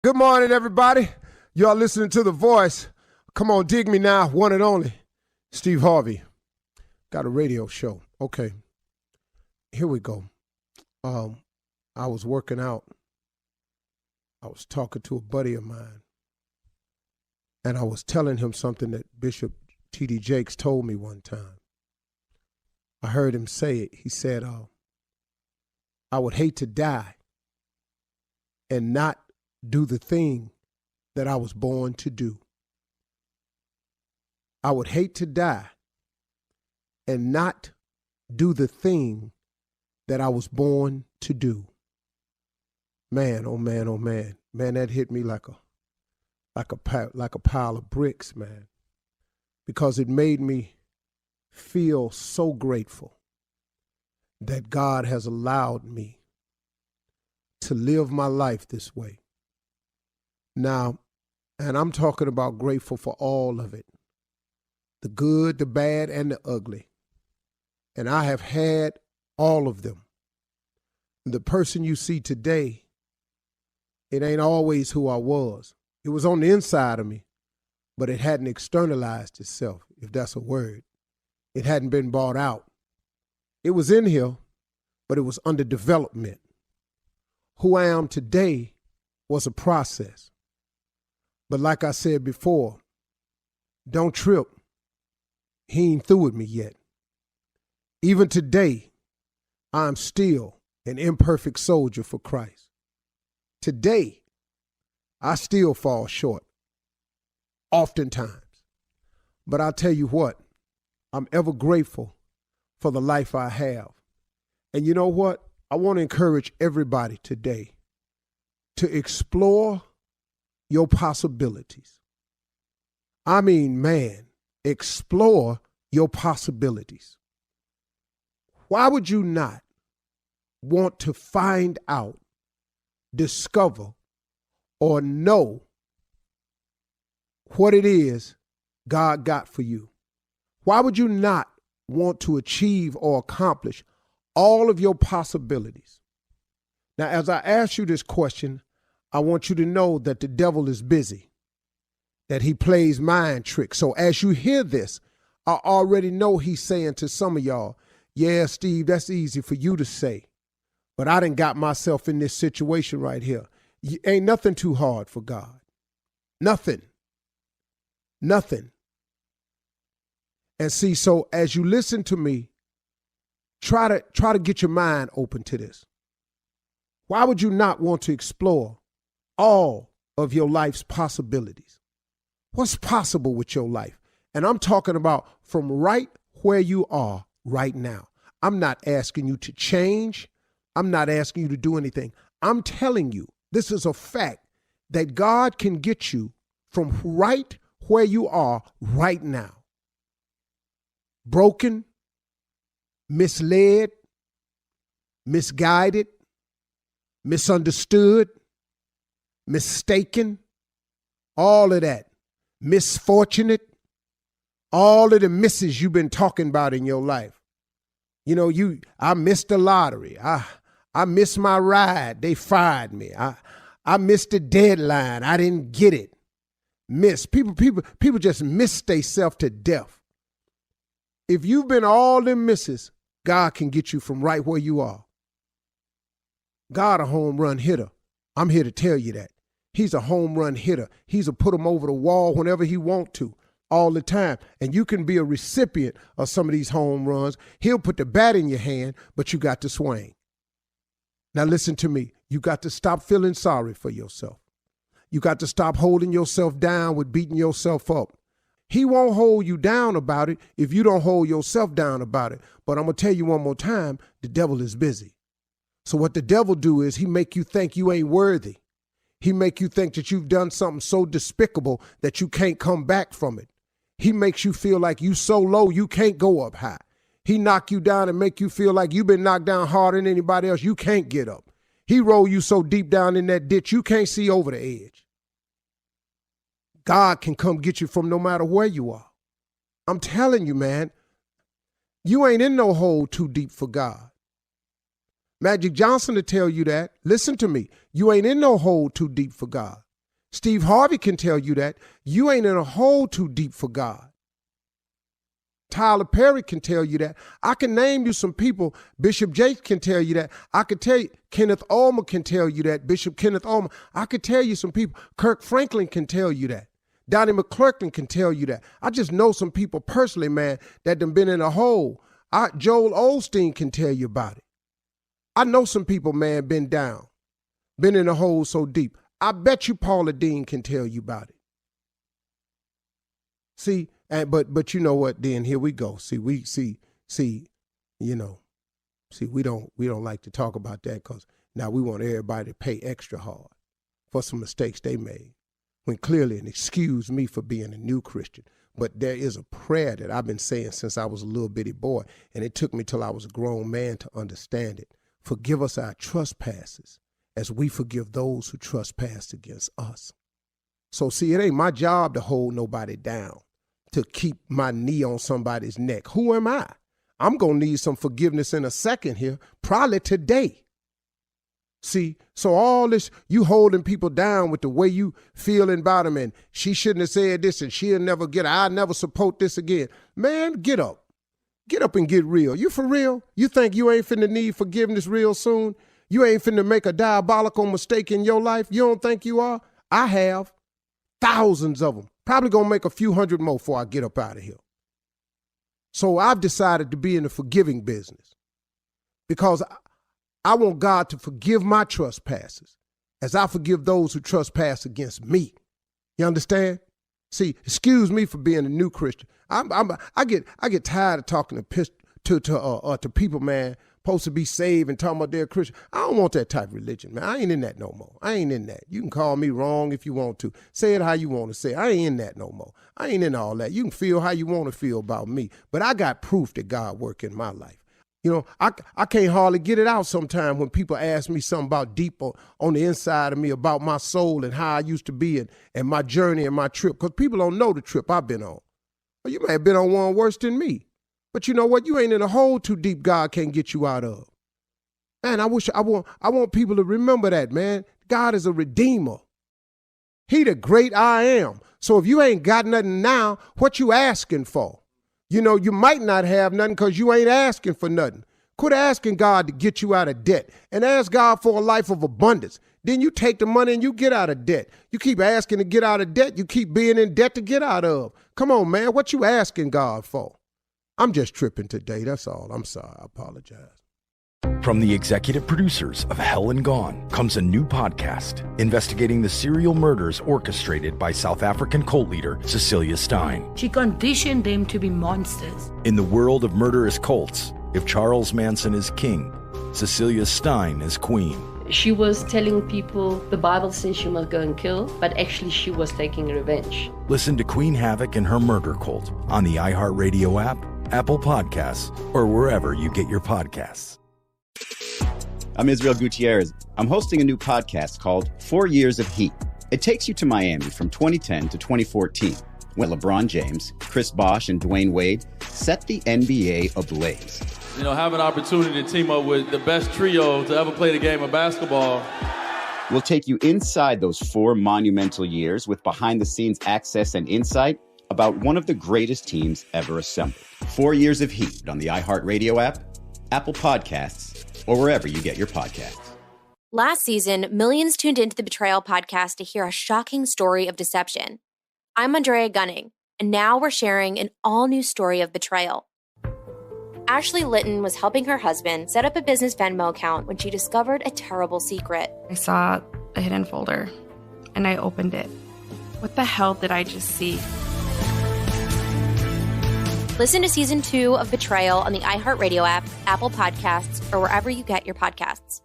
Good morning, everybody. Y'all listening to The Voice. Come on, dig me now, one and only. Steve Harvey. Got a radio show. Okay, here we go. I was working out. I was talking to a buddy of mine, and I was telling him something that Bishop T.D. Jakes told me one time. I heard him say it. He said, I would hate to die and not do the thing that I was born to do. I would hate to die and not do the thing that I was born to do. Man, oh man, oh man. Man, that hit me like a pile of bricks, man. Because it made me feel so grateful that God has allowed me to live my life this way. Now, and I'm talking about grateful for all of it, the good, the bad, and the ugly. And I have had all of them. The person you see today, it ain't always who I was. It was on the inside of me, but it hadn't externalized itself, if that's a word. It hadn't been brought out. It was in here, but it was under development. Who I am today was a process. But like I said before, don't trip. He ain't through with me yet. Even today, I'm still an imperfect soldier for Christ. Today, I still fall short, oftentimes. But I'll tell you what, I'm ever grateful for the life I have. And you know what? I want to encourage everybody today to explore your possibilities. I mean, man, explore your possibilities. Why would you not want to find out, discover, or know what it is God got for you? Why would you not want to achieve or accomplish all of your possibilities? Now, as I ask you this question, I want you to know that the devil is busy, that he plays mind tricks. So as you hear this, I already know he's saying to some of y'all, yeah, Steve, that's easy for you to say, but I done got myself in this situation right here. Ain't nothing too hard for God. Nothing. Nothing. And see, so as you listen to me, try to get your mind open to this. Why would you not want to explore all of your life's possibilities? What's possible with your life? And I'm talking about from right where you are right now. I'm not asking you to change. I'm not asking you to do anything. I'm telling you, this is a fact that God can get you from right where you are right now. Broken, misled, misguided, misunderstood, mistaken, all of that, misfortunate, all of the misses you've been talking about in your life. You know, I missed the lottery. I missed my ride. They fired me. I missed the deadline. I didn't get it. People just miss themselves to death. If you've been all them misses, God can get you from right where you are. God a home run hitter. I'm here to tell you that. He's a home run hitter. He's a put him over the wall whenever he want to, all the time. And you can be a recipient of some of these home runs. He'll put the bat in your hand, but you got to swing. Now listen to me. You got to stop feeling sorry for yourself. You got to stop holding yourself down with beating yourself up. He won't hold you down about it if you don't hold yourself down about it. But I'm going to tell you one more time, the devil is busy. So what the devil do is he make you think you ain't worthy. He make you think that you've done something so despicable that you can't come back from it. He makes you feel like you so low you can't go up high. He knock you down and make you feel like you've been knocked down harder than anybody else. You can't get up. He roll you so deep down in that ditch you can't see over the edge. God can come get you from no matter where you are. I'm telling you, man, you ain't in no hole too deep for God. Magic Johnson to tell you that. Listen to me. You ain't in no hole too deep for God. Steve Harvey can tell you that. You ain't in a hole too deep for God. Tyler Perry can tell you that. I can name you some people. Bishop Jakes can tell you that. I could tell you, Kenneth Ulmer can tell you that. Bishop Kenneth Ulmer. I could tell you some people. Kirk Franklin can tell you that. Donnie McClurkin can tell you that. I just know some people personally, man, that done been in a hole. Joel Osteen can tell you about it. I know some people, man, been down, been in a hole so deep. I bet you Paula Dean can tell you about it. See, but you know what? Then here we go. We don't like to talk about that because now we want everybody to pay extra hard for some mistakes they made. When clearly, and excuse me for being a new Christian, but there is a prayer that I've been saying since I was a little bitty boy, and it took me till I was a grown man to understand it. Forgive us our trespasses as we forgive those who trespass against us. So see, it ain't my job to hold nobody down, to keep my knee on somebody's neck. Who am I? I'm going to need some forgiveness in a second here, probably today. See, so all this, you holding people down with the way you feeling about them, and she shouldn't have said this, and she'll never get it. I'll never support this again. Man, get up. Get up and get real. You for real? You think you ain't finna need forgiveness real soon? You ain't finna make a diabolical mistake in your life? You don't think you are? I have. Thousands of them. Probably gonna make a few hundred more before I get up out of here. So I've decided to be in the forgiving business because I want God to forgive my trespasses as I forgive those who trespass against me. You understand? See, excuse me for being a new Christian. I get tired of talking to people, man, supposed to be saved and talking about they're Christian. I don't want that type of religion, man. I ain't in that no more. I ain't in that. You can call me wrong if you want to. Say it how you want to say it. I ain't in that no more. I ain't in all that. You can feel how you want to feel about me, but I got proof that God work in my life. You know, I can't hardly get it out sometimes when people ask me something about deep on the inside of me, about my soul and how I used to be and my journey and my trip, because people don't know the trip I've been on. Well, you may have been on one worse than me. But you know what? You ain't in a hole too deep God can't get you out of. Man, I want people to remember that, man. God is a redeemer. He the great I am. So if you ain't got nothing now, what you asking for? You know, you might not have nothing because you ain't asking for nothing. Quit asking God to get you out of debt and ask God for a life of abundance. Then you take the money and you get out of debt. You keep asking to get out of debt. You keep being in debt to get out of. Come on, man. What you asking God for? I'm just tripping today. That's all. I'm sorry. I apologize. From the executive producers of Hell and Gone comes a new podcast investigating the serial murders orchestrated by South African cult leader Cecilia Stein. She conditioned them to be monsters. In the world of murderous cults, if Charles Manson is king, Cecilia Stein is queen. She was telling people the Bible says she must go and kill, but actually she was taking revenge. Listen to Queen Havoc and her murder cult on the iHeartRadio app, Apple Podcasts, or wherever you get your podcasts. I'm Israel Gutierrez. I'm hosting a new podcast called 4 Years of Heat. It takes you to Miami from 2010 to 2014, when LeBron James, Chris Bosh, and Dwayne Wade set the NBA ablaze. You know, have an opportunity to team up with the best trio to ever play the game of basketball. We'll take you inside those 4 monumental years with behind-the-scenes access and insight about one of the greatest teams ever assembled. 4 Years of Heat on the iHeartRadio app, Apple Podcasts, or wherever you get your podcasts. Last season, millions tuned into the Betrayal podcast to hear a shocking story of deception. I'm Andrea Gunning, and now we're sharing an all-new story of betrayal. Ashley Litton was helping her husband set up a business Venmo account when she discovered a terrible secret. I saw a hidden folder, and I opened it. What the hell did I just see? Listen to Season 2 of Betrayal on the iHeartRadio app, Apple Podcasts, or wherever you get your podcasts.